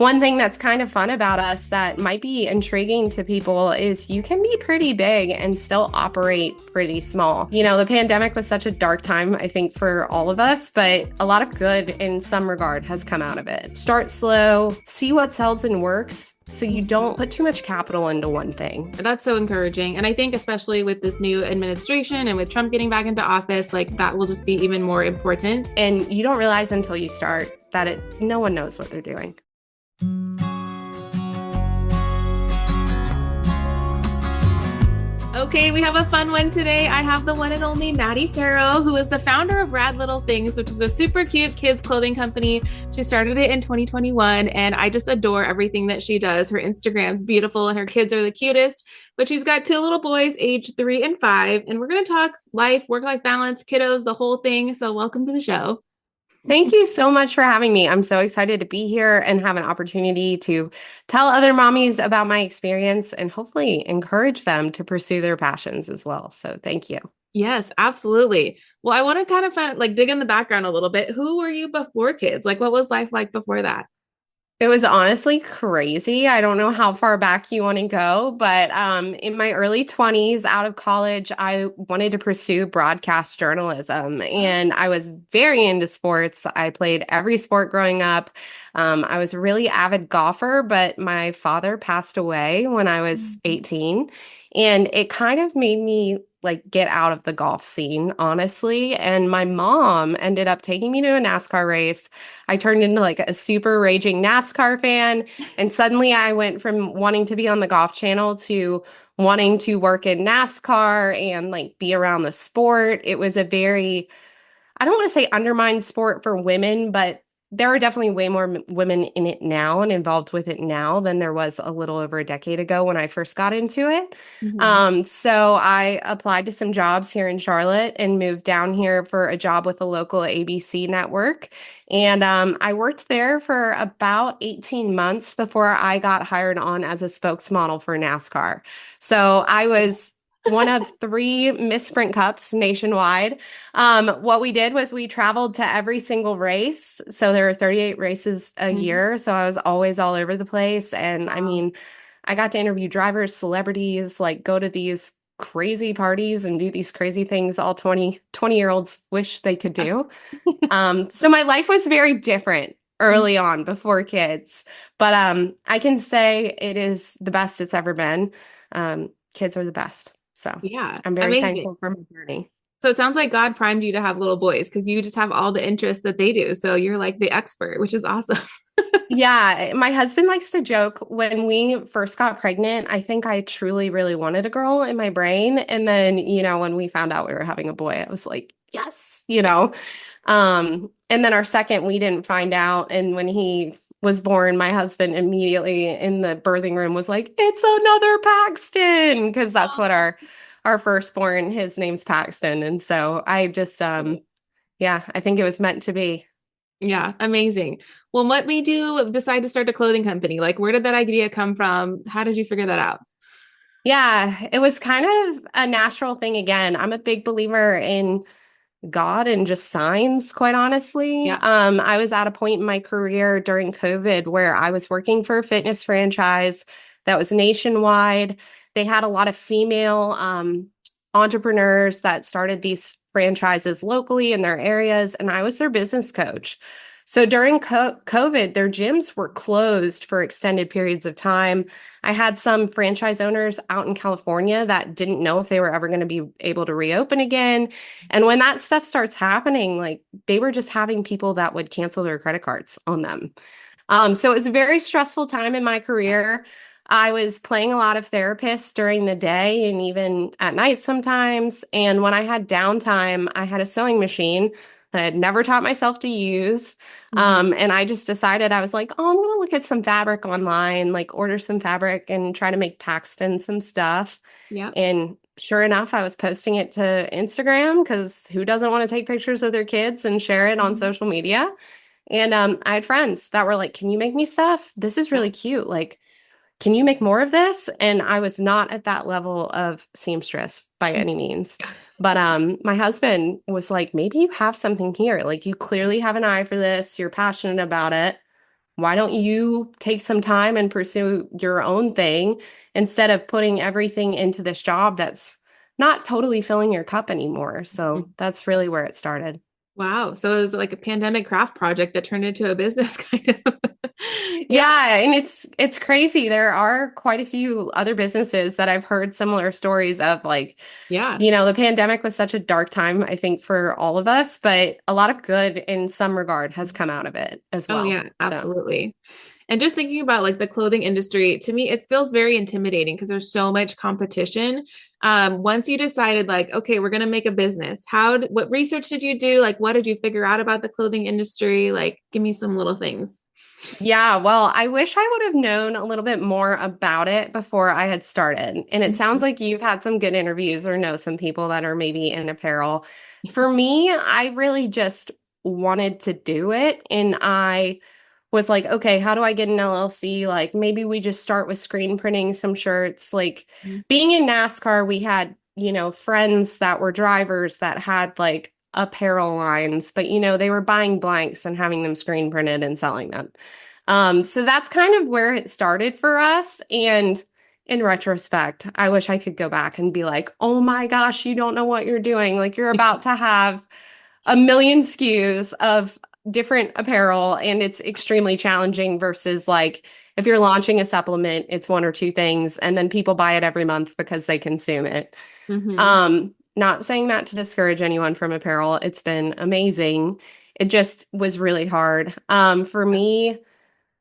One thing that's kind of fun about us that might be intriguing to people is you can be pretty big and still operate pretty small. The pandemic was such a dark time, I think, for all of us, but a lot of good in some regard has come out of it. Start slow, see what sells and works, so you don't put too much capital into one thing. That's so encouraging. And I think especially with this new administration and with Trump getting back into office, like that will just be even more important. And you don't realize until you start that no one knows what they're doing. Okay, we have a fun one today. I have the one and only Maddy Fero, who is the founder of Rad Little Things, which is a super cute kids clothing company. She started it in 2021, and I just adore everything that she does. Her Instagram's beautiful, and her kids are the cutest. But she's got two little boys, age 3 and 5, and we're going to talk life, work-life balance, kiddos, the whole thing. So welcome to the show. Thank you so much for having me. I'm so excited to be here and have an opportunity to tell other mommies about my experience and hopefully encourage them to pursue their passions as well. So thank you. Yes, absolutely. Well, I want to kind of dig in the background a little bit. Who were you before kids? Like, what was life like before that? It was honestly crazy. I don't know how far back you want to go, but in my early 20s, out of college, I wanted to pursue broadcast journalism, and I was very into sports. I played every sport growing up. I was a really avid golfer, but my father passed away when I was 18, and it kind of made me get out of the golf scene, honestly. And my mom ended up taking me to a NASCAR race. I turned into a super raging NASCAR fan. And suddenly I went from wanting to be on the golf channel to wanting to work in NASCAR and be around the sport. It was a very, I don't want to say undermined sport for women, but there are definitely way more women in it now and involved with it now than there was a little over a decade ago when I first got into it. So I applied to some jobs here in Charlotte and moved down here for a job with a local ABC network. And I worked there for about 18 months before I got hired on as a spokesmodel for NASCAR. So I was one of 3 Miss Sprint Cups nationwide. What we did was we traveled to every single race. So there were 38 races a year. So I was always all over the place. And I mean, I got to interview drivers, celebrities, go to these crazy parties and do these crazy things all 20-year-olds wish they could do. So my life was very different early on before kids. But I can say it is the best it's ever been. Kids are the best. So yeah, I'm very amazing. thankful for my journey. So it sounds like God primed you to have little boys because you just have all the interests that they do. So you're like the expert, which is awesome. Yeah, my husband likes to joke when we first got pregnant, I think I truly, really wanted a girl in my brain. And then, when we found out we were having a boy, I was like, yes. And then our second, we didn't find out. And when he was born, my husband immediately in the birthing room was like, it's another Paxton, because that's what our firstborn, his name's Paxton. And so I just, yeah, I think it was meant to be. Yeah, amazing. Well, what made you decide to start a clothing company? Where did that idea come from? How did you figure that out? Yeah, it was kind of a natural thing again. I'm a big believer in God and just signs, quite honestly. Yeah. I was at a point in my career during COVID where I was working for a fitness franchise that was nationwide. They had a lot of female entrepreneurs that started these franchises locally in their areas, and I was their business coach. So during COVID, their gyms were closed for extended periods of time. I had some franchise owners out in California that didn't know if they were ever going to be able to reopen again. And when that stuff starts happening, they were just having people that would cancel their credit cards on them. So it was a very stressful time in my career. I was playing a lot of therapists during the day and even at night sometimes. And when I had downtime, I had a sewing machine that I had never taught myself to use. And I just decided, I was like, oh, I'm going to look at some fabric online, order some fabric and try to make Paxton some stuff. Yeah. And sure enough, I was posting it to Instagram because who doesn't want to take pictures of their kids and share it on social media? And I had friends that were like, can you make me stuff? This is really cute. Can you make more of this? And I was not at that level of seamstress by any means. But my husband was like, maybe you have something here. You clearly have an eye for this. You're passionate about it. why don't you take some time and pursue your own thing instead of putting everything into this job that's not totally filling your cup anymore. So that's really where it started. Wow. So it was like a pandemic craft project that turned into a business kind of. Yeah. Yeah, and it's crazy. There are quite a few other businesses that I've heard similar stories of like, Yeah. the pandemic was such a dark time, I think, for all of us, but a lot of good in some regard has come out of it as Oh, well. yeah, So, absolutely. And just thinking about like the clothing industry, to me, it feels very intimidating because there's so much competition. Once you decided, like, okay, we're going to make a business, what research did you do? Like, what did you figure out about the clothing industry? Like, give me some little things. yeah, well, I wish I would have known a little bit more about it before I had started. And it sounds like you've had some good interviews or know some people that are maybe in apparel. For me, I really just wanted to do it. And I was like, okay, how do I get an LLC? Like maybe we just start with screen printing some shirts. Like Mhm. being in NASCAR, we had, friends that were drivers that had like apparel lines, but they were buying blanks and having them screen printed and selling them. So that's kind of where it started for us. And in retrospect, I wish I could go back and be like, oh my gosh, you don't know what you're doing. Like you're about to have a million SKUs of different apparel, and it's extremely challenging versus like if you're launching a supplement, it's one or two things, and then people buy it every month because they consume it. Mhm. Not saying that to discourage anyone from apparel. It's been amazing. It just was really hard. For me,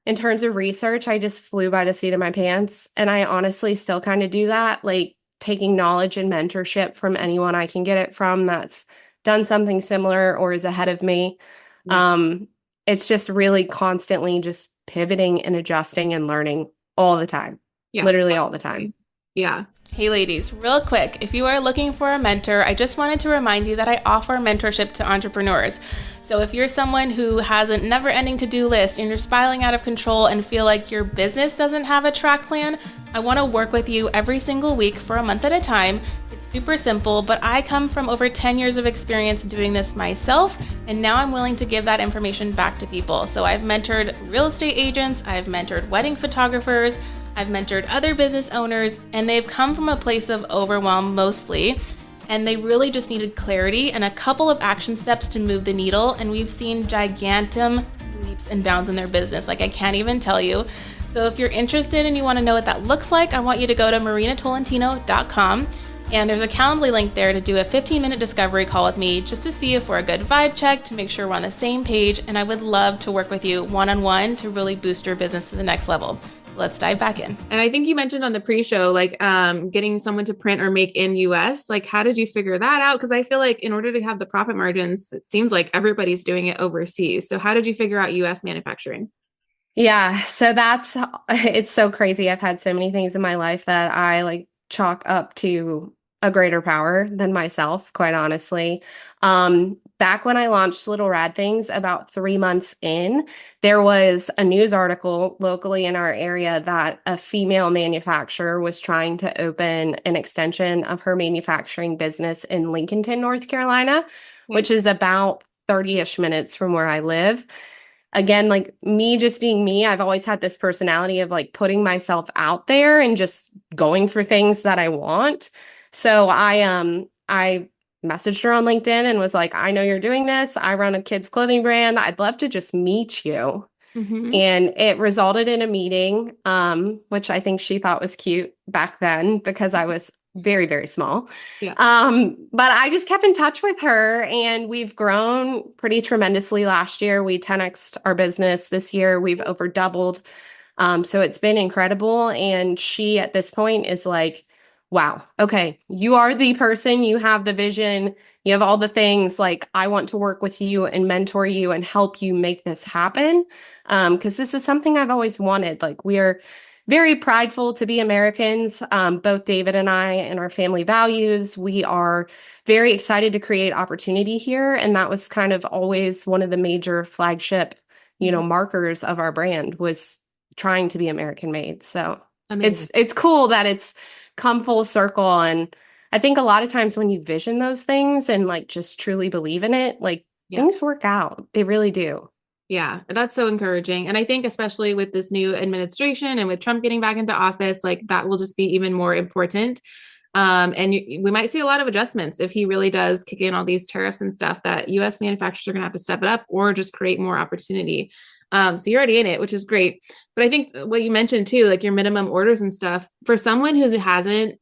in terms of research, I just flew by the seat of my pants. And I honestly still kind of do that, like taking knowledge and mentorship from anyone I can get it from that's done something similar or is ahead of me. Yeah. Um, it's just really constantly just pivoting and adjusting and learning all the time, Yeah, literally all the time. absolutely. Yeah. Hey, ladies, real quick, if you are looking for a mentor, I just wanted to remind you that I offer mentorship to entrepreneurs. So if you're someone who has a never ending to do list and you're spiraling out of control and feel like your business doesn't have a track plan, I want to work with you every single week for a month at a time. It's super simple, but I come from over 10 years of experience doing this myself, and now I'm willing to give that information back to people. So I've mentored real estate agents, I've mentored wedding photographers, I've mentored other business owners, and they've come from a place of overwhelm mostly, and they really just needed clarity and a couple of action steps to move the needle, and we've seen gigantic leaps and bounds in their business, like I can't even tell you. So if you're interested and you want to know what that looks like, I want you to go to marinatolentino.com, and there's a Calendly link there to do a 15-minute discovery call with me just to see if we're a good vibe check, to make sure we're on the same page, and I would love to work with you one-on-one to really boost your business to the next level. Let's dive back in. And I think you mentioned on the pre-show, like getting someone to print or make in US. Like, how did you figure that out? Because I feel like in order to have the profit margins, it seems like everybody's doing it overseas. So how did you figure out US manufacturing? Yeah, so it's so crazy. I've had so many things in my life that I like chalk up to a greater power than myself, quite honestly. Back when I launched Little Rad Things, about 3 months in, there was a news article locally in our area that a female manufacturer was trying to open an extension of her manufacturing business in Lincolnton, North Carolina, Okay. which is about 30-ish minutes from where I live. Again, like me just being me, I've always had this personality of like putting myself out there and just going for things that I want. So I messaged her on LinkedIn and was like, I know you're doing this. I run a kids clothing brand. I'd love to just meet you. Mm-hmm. And it resulted in a meeting, which I think she thought was cute back then because I was very, very small. Yeah. But I just kept in touch with her and we've grown pretty tremendously last year. We 10x'd our business this year. We've over doubled. So it's been incredible. And she at this point is like, wow, okay, you are the person, you have the vision, you have all the things. Like, I want to work with you and mentor you and help you make this happen. Because this is something I've always wanted. Like, we are very prideful to be Americans, both David and I, and our family values. We are very excited to create opportunity here. And that was kind of always one of the major flagship, markers of our brand was trying to be American made. So Amazing. it's cool that it's come full circle. And I think a lot of times when you vision those things and like just truly believe in it, like Yeah. things work out. They really do. Yeah, that's so encouraging. And I think especially with this new administration and with Trump getting back into office, like that will just be even more important. We might see a lot of adjustments if he really does kick in all these tariffs and stuff that US manufacturers are going to have to step it up or just create more opportunity. So you're already in it, which is great. But I think what you mentioned too, like your minimum orders and stuff, for someone who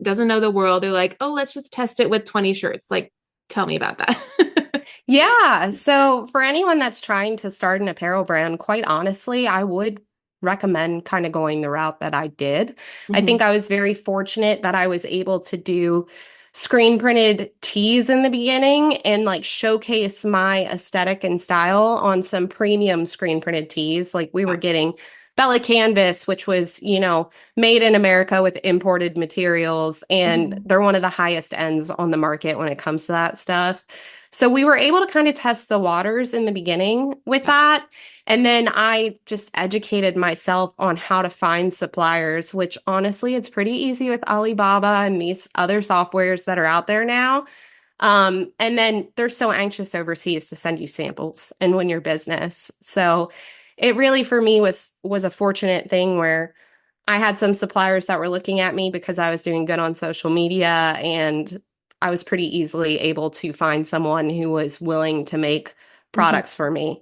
doesn't know the world, they're like, oh, let's just test it with 20 shirts. Like, tell me about that. Yeah. So for anyone that's trying to start an apparel brand, quite honestly, I would recommend kind of going the route that I did. I Mhm. think I was very fortunate that I was able to do screen printed tees in the beginning and like showcase my aesthetic and style on some premium screen printed tees. Like we were Yeah. getting Bella Canvas, which was, made in America with imported materials, and Mhm. they're one of the highest ends on the market when it comes to that stuff. So we were able to kind of test the waters in the beginning with Yeah. that. And then I just educated myself on how to find suppliers, which honestly, it's pretty easy with Alibaba and these other softwares that are out there now. And then they're so anxious overseas to send you samples and win your business. So it really for me was a fortunate thing where I had some suppliers that were looking at me because I was doing good on social media, and I was pretty easily able to find someone who was willing to make Mhm. products for me.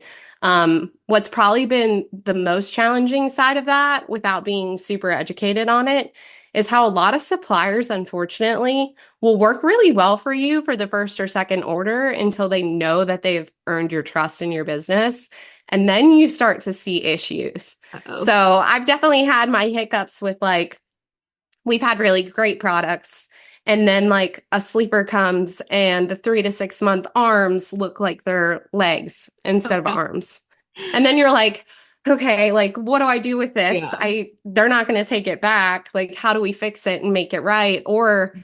What's probably been the most challenging side of that, without being super educated on it, is how a lot of suppliers, unfortunately, will work really well for you for the first or second order until they know that they've earned your trust in your business. And then you start to see issues. Uh-oh. So I've definitely had my hiccups with like, we've had really great products. And then like a sleeper comes and the 3 to 6 month arms look like they're legs Oh, instead of no. arms. And then you're like, okay, like what do I do with this? Yeah. They're not going to take it back. Like, how do we fix it and make it right? Or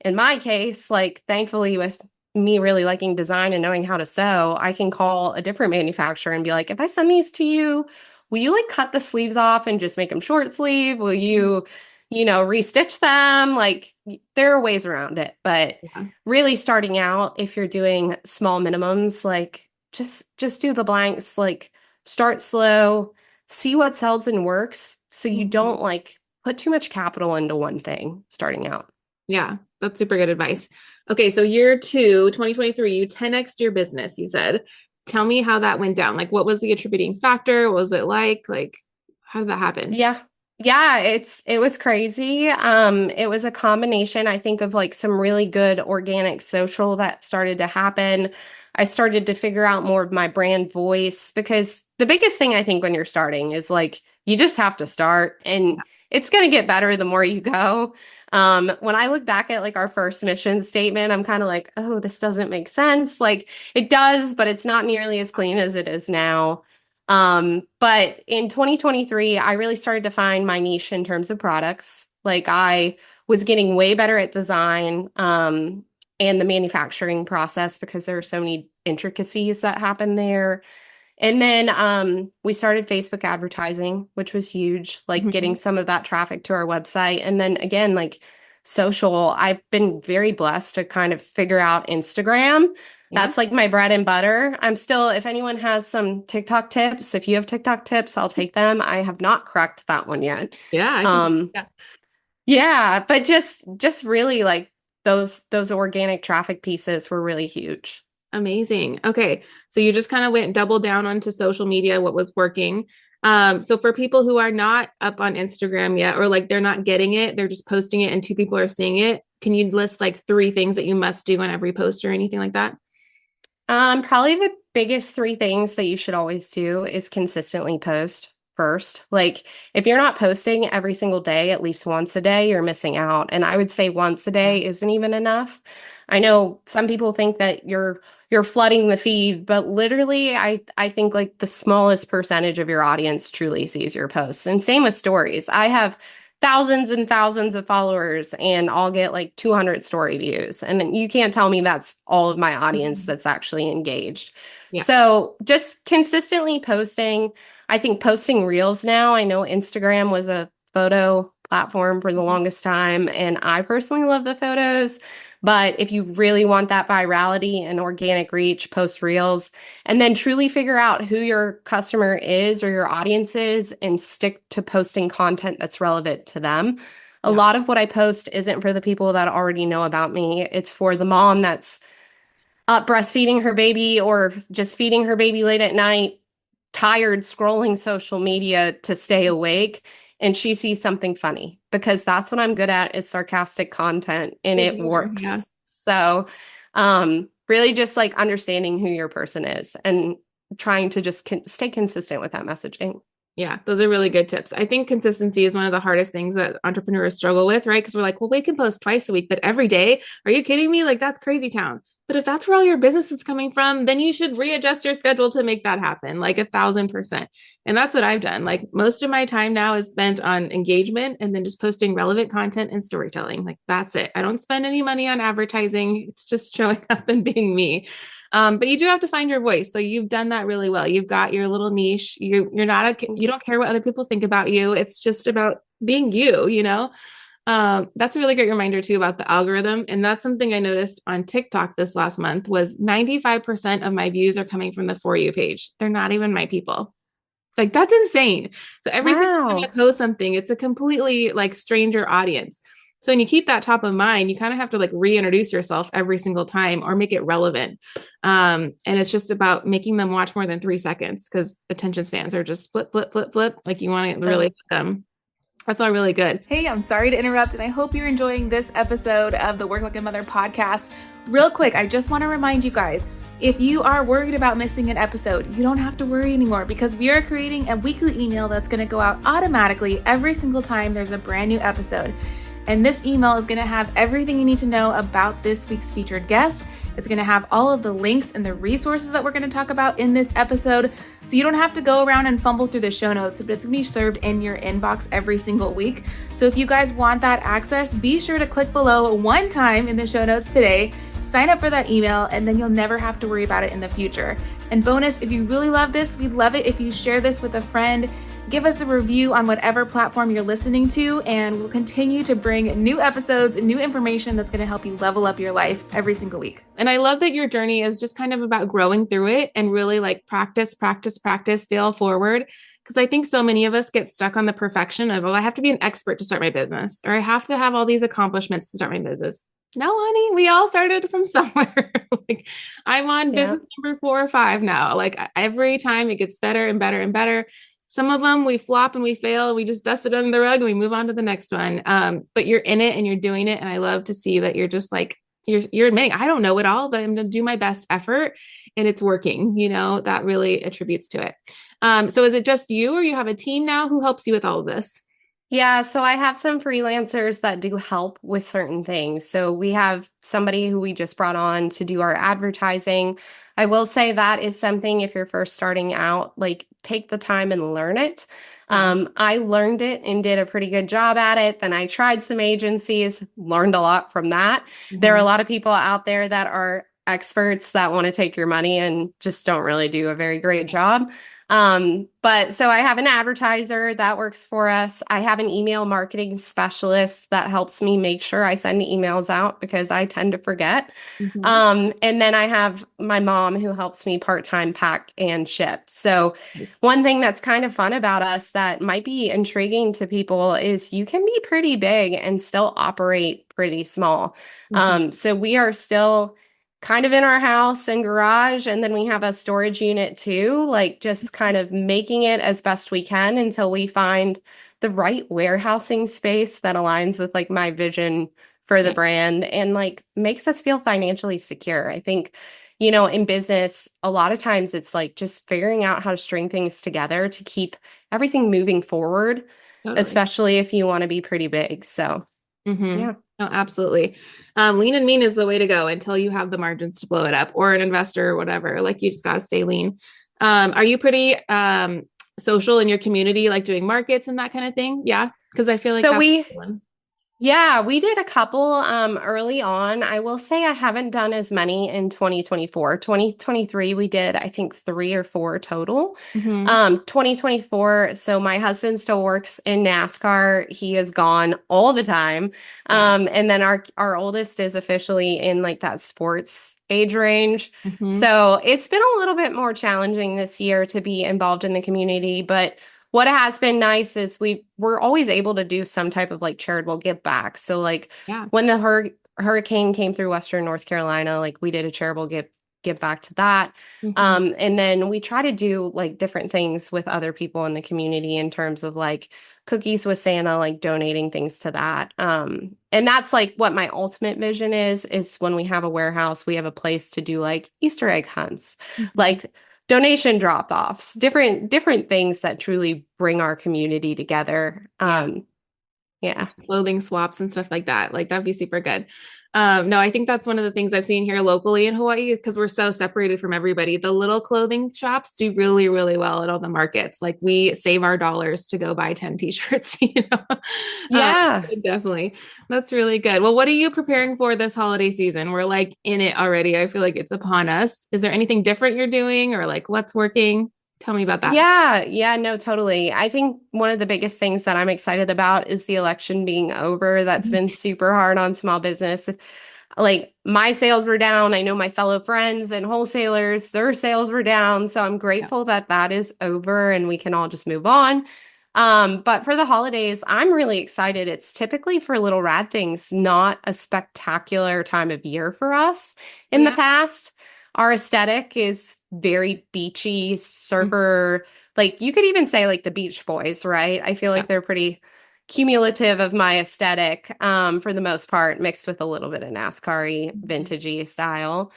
in my case, like thankfully with me really liking design and knowing how to sew, I can call a different manufacturer and be like, if I send these to you, will you like cut the sleeves off and just make them short sleeve? Will you, restitch them? Like there are ways around it, but Yeah. really starting out, if you're doing small minimums, like just do the blanks, like start slow, see what sells and works so you Mhm. don't like put too much capital into one thing starting out. Yeah, that's super good advice. Okay, so year two, 2023, you 10x your business, you said. Tell me how that went down. Like, what was the attributing factor? What was it like? Like, how did that happen? Yeah. Yeah, it was crazy. It was a combination, I think, of like some really good organic social that started to happen. I started to figure out more of my brand voice, because the biggest thing I think when you're starting is like you just have to start, and it's going to get better the more you go. When I look back at like our first mission statement, I'm kind of like, oh, this doesn't make sense. Like it does, but it's not nearly as clean as it is now. But in 2023, I really started to find my niche in terms of products. Like I was getting way better at design, and the manufacturing process, because there are so many intricacies that happen there. And then we started Facebook advertising, which was huge, like getting Mhm. some of that traffic to our website. And then again, like social, I've been very blessed to kind of figure out Instagram. Yeah. That's like my bread and butter. I'm still, if anyone has some TikTok tips, if you have TikTok tips, I'll take them. I have not cracked that one yet. Yeah, I can. Um, Yeah. yeah, but just really like those organic traffic pieces were really huge. Amazing. Okay. So you just kind of went double down onto social media, what was working. So for people who are not up on Instagram yet, or like they're not getting it, they're just posting it and two people are seeing it. Can you list like three things that you must do on every post or anything like that? Probably the biggest three things that you should always do is consistently post first. Like if you're not posting every single day, at least once a day, you're missing out. And I would say once a Yeah. day isn't even enough. I know some people think that you're flooding the feed, but literally I think like the smallest percentage of your audience truly sees your posts. And same with stories. I have thousands and thousands of followers, and I'll get like 200 story views. And you can't tell me that's all of my audience Mhm. that's actually engaged. Yeah. So just consistently posting. I think posting reels now, I know Instagram was a photo platform for the Mhm. longest time, and I personally love the photos, But if you really want that virality and organic reach, post reels, and then truly figure out who your customer is or your audience is and stick to posting content that's relevant to them. A Yeah. lot of what I post isn't for the people that already know about me. It's for the mom that's up breastfeeding her baby or just feeding her baby late at night, tired scrolling social media to stay awake, and she sees something funny, because that's what I'm good at, is sarcastic content, and Good it to hear. Yeah. works. So really just like understanding who your person is and trying to just stay consistent with that messaging. Yeah, those are really good tips. I think consistency is one of the hardest things that entrepreneurs struggle with, right? Because we're like, well, we can post twice a week, but every day, are you kidding me? Like, that's crazy town. But if that's where all your business is coming from, then you should readjust your schedule to make that happen, like 1,000%. And that's what I've done. Like, most of my time now is spent on engagement and then just posting relevant content and storytelling. Like, that's it. I don't spend any money on advertising. It's just showing up and being me. But you do have to find your voice. So you've done that really well. You've got your little niche. You're not you don't care what other people think about you. It's just about being you, you know? That's a really great reminder too about the algorithm. And that's something I noticed on TikTok this last month was 95% of my views are coming from the For You page. They're not even my people. Like, that's insane. So every single time I post something, it's a completely like stranger audience. So when you keep that top of mind, you kind of have to like reintroduce yourself every single time or make it relevant. And it's just about making them watch more than 3 seconds, because attention spans are just flip, flip, flip, flip. Like, you want to really hook them. That's all really good. Hey, I'm sorry to interrupt, and I hope you're enjoying this episode of the Work Like a Mother podcast. Real quick, I just want to remind you guys, if you are worried about missing an episode, you don't have to worry anymore, because we are creating a weekly email that's going to go out automatically every single time there's a brand new episode. And this email is going to have everything you need to know about this week's featured guest. It's going to have all of the links and the resources that we're going to talk about in this episode. So you don't have to go around and fumble through the show notes, but it's going to be served in your inbox every single week. So if you guys want that access, be sure to click below one time in the show notes today, sign up for that email, and then you'll never have to worry about it in the future. And bonus, if you really love this, we'd love it if you share this with a friend. Give us a review on whatever platform you're listening to, and we'll continue to bring new episodes and new information that's going to help you level up your life every single week. And I love that your journey is just kind of about growing through it and really like practice, fail forward. Because I think so many of us get stuck on the perfection of, oh, I have to be an expert to start my business, or I have to have all these accomplishments to start my business. No, honey, we all started from somewhere. Like, I'm on business number 4 or 5 now. Like, every time it gets better and better and better. Some of them we flop and we fail, and we just dust it under the rug and we move on to the next one. But you're in it and you're doing it. And I love to see that you're just like, you're admitting, I don't know it all, but I'm going to do my best effort, and it's working. You know, that really attributes to it. So is it just you, or you have a team now who helps you with all of this? Yeah, so I have some freelancers that do help with certain things. So we have somebody who we just brought on to do our advertising. I will say that is something, if you're first starting out, like, take the time and learn it. I learned it and did a pretty good job at it. Then I tried some agencies, learned a lot from that. There are a lot of people out there that are experts that want to take your money and just don't really do a very great job. But so I have an advertiser that works for us. I have an email marketing specialist that helps me make sure I send emails out, because I tend to forget. And then I have my mom who helps me part-time pack and ship. So one thing that's kind of fun about us that might be intriguing to people is you can be pretty big and still operate pretty small. So we are still kind of in our house and garage, and then we have a storage unit too, like just kind of making it as best we can until we find the right warehousing space that aligns with like my vision for the brand and like makes us feel financially secure. I think, you know, in business, a lot of times it's like just figuring out how to string things together to keep everything moving forward, especially if you want to be pretty big. So yeah. Oh, absolutely. Lean and mean is the way to go until you have the margins to blow it up, or an investor or whatever. Like, you just got to stay lean. Are you pretty social in your community, like doing markets and that kind of thing? Yeah. Because I feel like Yeah, we did a couple early on. I will say I haven't done as many in 2024. 2023 we did I think 3 or 4 total. Hmm. 2024, so my husband still works in NASCAR. He is gone all the time. Yeah. And then our oldest is officially in like that sports age range. Hmm. So, it's been a little bit more challenging this year to be involved in the community, but what has been nice is we're always able to do some type of like charitable give back. So like Yeah. when the hurricane came through Western North Carolina, like we did a charitable give back to that. Hmm. And then we try to do like different things with other people in the community in terms of like cookies with Santa, like donating things to that. And that's like what my ultimate vision is when we have a warehouse, we have a place to do like Easter egg hunts, Hmm. like donation drop-offs, different things that truly bring our community together. Yeah. Yeah. Clothing swaps and stuff like that. Like that'd be super good. No, I think that's one of the things I've seen here locally in Hawaii because we're so separated from everybody. The little clothing shops do really, really well at all the markets. Like we save our dollars to go buy 10 t-shirts, you know? Um, Yeah. definitely. That's really good. Well, what are you preparing for this holiday season? We're like in it already. I feel like it's upon us. Is there anything different you're doing or like what's working? Tell me about that. Yeah, yeah, no, totally. I think one of the biggest things that I'm excited about is the election being over. That's been super hard on small business. Like my sales were down. I know my fellow friends and wholesalers, their sales were down. So I'm Yeah. grateful that that is over and we can all just move on. But for the holidays, I'm really excited. It's typically for Little Rad Things, not a spectacular time of year for us Oh, in the yeah. past. Our aesthetic is very beachy, Mhm. surfer, like you could even say like the Beach Boys, right? I feel Yeah. like they're pretty cumulative of my aesthetic for the most part, mixed with a little bit of NASCAR-y, Mhm. vintagey style.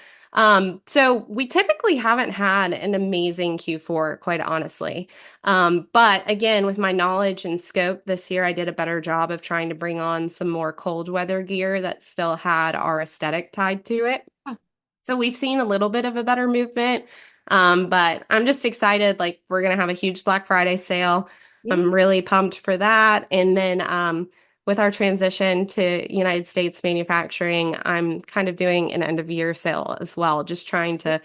So we typically haven't had an amazing Q4, quite honestly. But again, with my knowledge and scope this year, I did a better job of trying to bring on some more cold weather gear that still had our aesthetic tied to it. Huh. So we've seen a little bit of a better movement. But I'm just excited. Like we're gonna have a huge Black Friday sale. I'm Yeah. really pumped for that. And then with our transition to United States manufacturing, I'm kind of doing an end of year sale as well, just trying to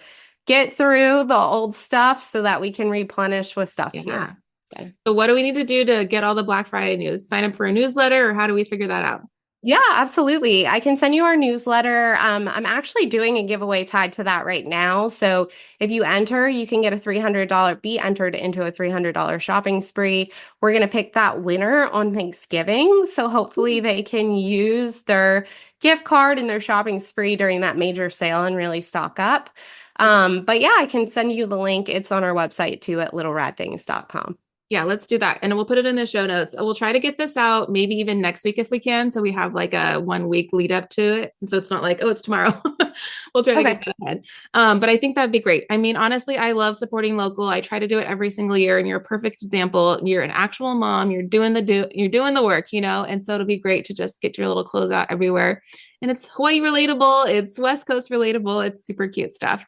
get through the old stuff so that we can replenish with stuff Yeah. here. So. So what do we need to do to get all the Black Friday news? Sign up for a newsletter or how do we figure that out? Yeah, absolutely. I can send you our newsletter. I'm actually doing a giveaway tied to that right now. So if you enter, you can get a be entered into a $300 shopping spree. We're going to pick that winner on Thanksgiving. So hopefully they can use their gift card and their shopping spree during that major sale and really stock up. Okay. But yeah, I can send you the link. It's on our website too at littleradthings.com. Yeah, let's do that. And we'll put it in the show notes. We'll try to get this out maybe even next week if we can. So we have like a 1 week lead up to it. And so it's not like, oh, it's tomorrow. We'll try to get Okay. that ahead. But I think that'd be great. I mean, honestly, I love supporting local. I try to do it every single year. And you're a perfect example. You're an actual mom. You're doing the work, you know? And so it'll be great to just get your little clothes out everywhere. And it's Hawaii relatable. It's West Coast relatable. It's super cute stuff.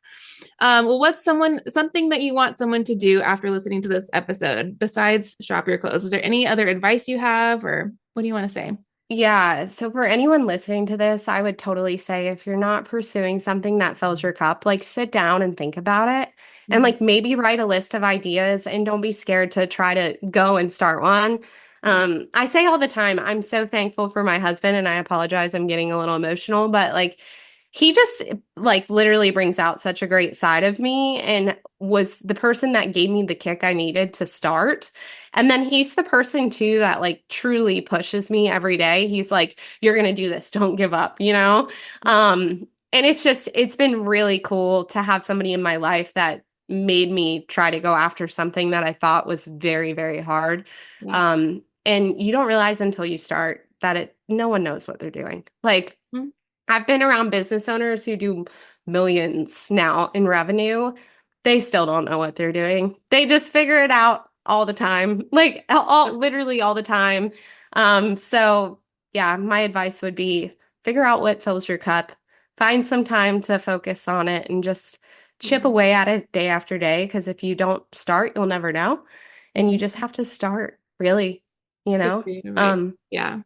Well, what's something that you want someone to do after listening to this episode besides shop your clothes? Is there any other advice you have, or what do you want to say? Yeah. So for anyone listening to this, I would totally say if you're not pursuing something that fills your cup, like sit down and think about it and Mhm. like maybe write a list of ideas and don't be scared to try to go and start one. Yeah. I say all the time, I'm so thankful for my husband and I apologize, I'm getting a little emotional, but like he just like literally brings out such a great side of me and was the person that gave me the kick I needed to start. And then he's the person too that like truly pushes me every day. He's like, you're going to do this. Don't give up, you know? And it's been really cool to have somebody in my life that made me try to go after something that I thought was very, very hard. Yeah. And you don't realize until you start that no one knows what they're doing. Like, Mhm. I've been around business owners who do millions now in revenue. They still don't know what they're doing. They just figure it out all the time, like literally all the time. So yeah, my advice would be figure out what fills your cup, find some time to focus on it and just chip Yeah. away at it day after day. Because if you don't start, you'll never know. And you just Mhm. have to start, really, you Super know? great advice. Yeah.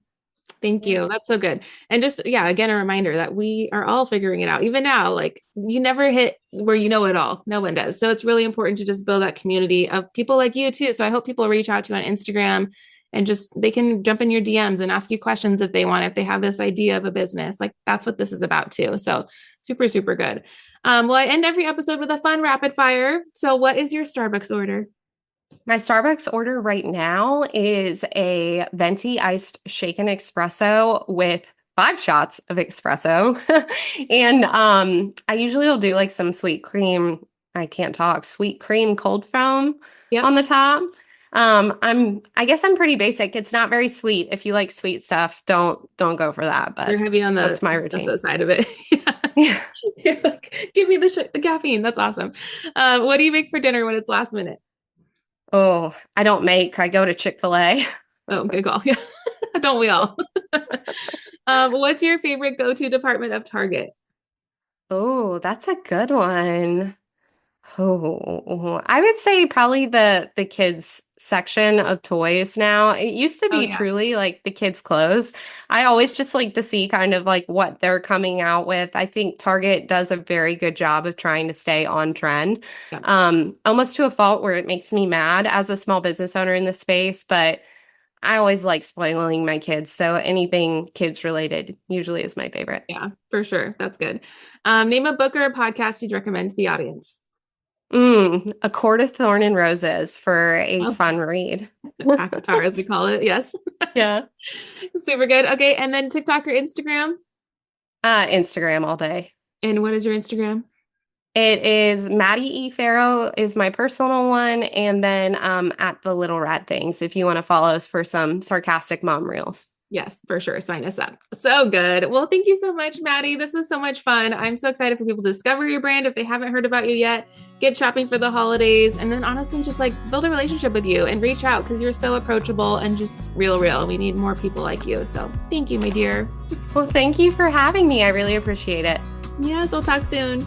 Thank you. That's so good. And just, yeah, again, a reminder that we are all figuring it out. Even now, like you never hit where you know it all. No one does. So it's really important to just build that community of people like you too. So I hope people reach out to you on Instagram and just they can jump in your DMs and ask you questions if they want, if they have this idea of a business. Like that's what this is about too. So super, super good. Well, I end every episode with a fun rapid fire. So what is your Starbucks order? My Starbucks order right now is a venti iced shaken espresso with 5 shots of espresso. And I usually will do like some sweet cream. I can't talk. Sweet cream cold foam Yep. on the top. I guess I'm pretty basic. It's not very sweet. If you like sweet stuff, don't go for that. But You're heavy on the that's my routine. side of it. Yeah. Give me the caffeine. That's awesome. What do you make for dinner when it's last minute? Oh, I don't make. I go to Chick-fil-A. Oh, good call. Yeah. Don't we all? What's your favorite go-to department of Target? Oh, that's a good one. Oh, I would say probably the kids section of toys now. It used to Oh, be yeah. truly like the kids' clothes. I always just like to see kind of like what they're coming out with. I think Target does a very good job of trying to stay on trend. Yeah. Almost to a fault where it makes me mad as a small business owner in this space, but I always like spoiling my kids. So anything kids related usually is my favorite. Yeah, for sure. That's good. Name a book or a podcast you'd recommend to the audience. A Court of Thorn and Roses for a Oh, fun read. Avatar, as we call it. Yes. Yeah. Super good. Okay. And then TikTok or Instagram? Instagram all day. And what is your Instagram? It is Maddy Fero is my personal one, and then at the Little Rad Things if you want to follow us for some sarcastic mom reels. Yes, for sure. Sign us up. So good. Well, thank you so much, Maddy. This was so much fun. I'm so excited for people to discover your brand if they haven't heard about you yet. Get shopping for the holidays, and then honestly, just like build a relationship with you and reach out because you're so approachable and just real. We need more people like you. So thank you, my dear. Well, thank you for having me. I really appreciate it. Yes, we'll talk soon.